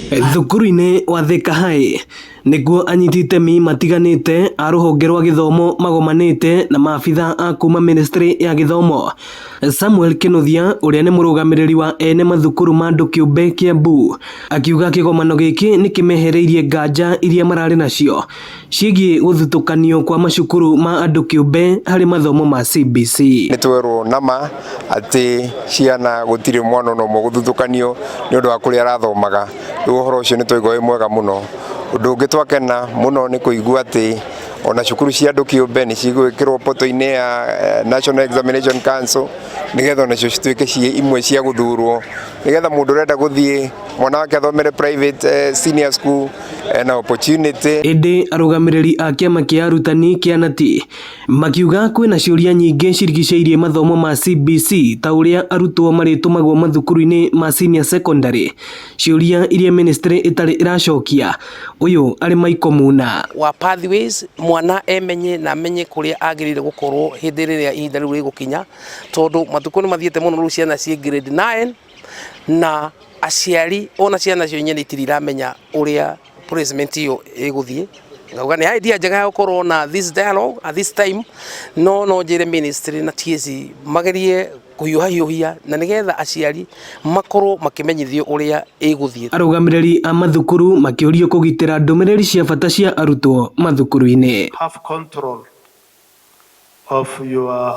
Thukuru-inĩ wa Thika High nĩguo anyiti itemi matiganĩte a rũhonge rwa gĩthomo magomanĩte na maabitha a kuma ministry ya gĩthomo. Samuel Kĩnuthia ũrĩa nĩ mũrũgamĩrĩri wa ene mathukuru ma andũ kĩũmbe Kiambu akiuga kĩgomano gĩkĩ nĩ kĩmehereirie nganja iria mararĩ nacio ciĩgiĩ gũthutũkanio kwa macukuru ma andũ kĩũmbe harĩ mathomo ma CBC. Nĩ twerwo nama atĩ ciana gũtirĩ mwana no mũgũthutũkanio nĩ ũndũ wa kũrĩa arathomaga. Ũhoro ũcio nĩ twaigua mwega mũno. Ũndũ ũngĩ twakena mũno nĩ kũigua atĩ ona cukuru cia andũ kĩũmbe nĩ cigwĩkĩrwo poto-inĩ ya National Examination Council nĩgetha onacio cituĩke imwe cia gũthurwo nĩgetha mũndũ ũrenda gũthiĩ mwana wake athomere private senior school na opportunity. Ĩndĩ arũgamĩrĩri a kĩama kĩa arutani kĩa Nati makiuga kwĩna ciũria nyingĩ cirigicĩirie mathomo ma CBC ta ũrĩa arutwo marĩtũmagwo mathukuru-inĩ ma senior secondary, ciũria iria ministry itarĩ iracokia. Ũyũ arĩ Michael Muna wa pathways mwana emenye na amenye kũrĩa agĩrĩire gũkorwo hĩndĩ ĩrĩa ihinda rĩu rĩgũkinya, tondũ mathukuru nĩ mathiĩte mũno rĩu ciana ciĩ grade 9 na aciari ona ciana cio nyene itiramenya ũrĩa placement iyo ĩgũthiĩ. Ngauga nĩ idea njega ya gũkorwo na this dialogue at this time, no njĩre ministry na TSC magerie kũhiũha na nĩgetha aciari makorwo makĩmenyithio ũrĩa ĩgũthiĩ. Arũgamĩrĩri a mathukuru makĩũrio kũgitĩra ndũmĩrĩri cia bata cia arutwo mathukuru-inĩ. Have control of your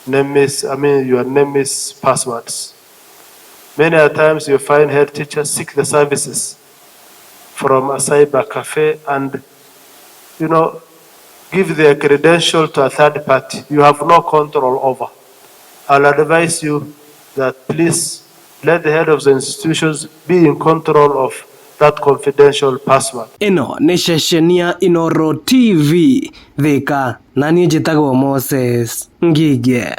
names, passwords. Many a times you find head teachers seek the services from a cyber cafe and, give their credential to a third party you have no control over. I'll advise you that please let the head of the institutions be in control of that confidential password. Ino nĩ ceceni ya Inoro TV Thika, na niĩ njĩtagwo Moses Ngige.